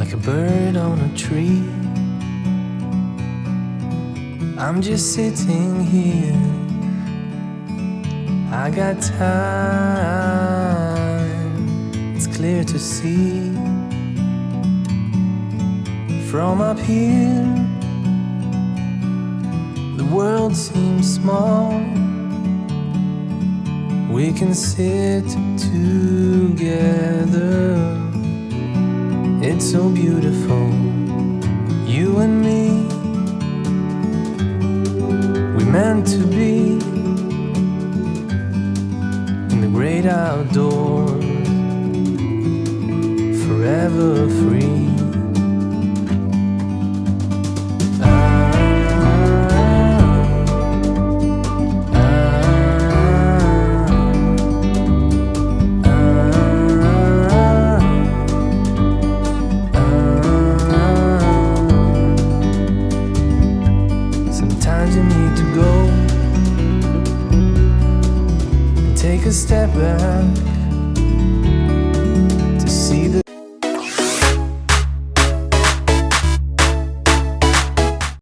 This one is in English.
like a bird on a tree. I'm just sitting here, I got time, it's clear to see. From up here, the world seems small. We can sit together, it's so beautiful, you and me. We meant to be in the great outdoors, forever free. Sometimes you need to go and take a step back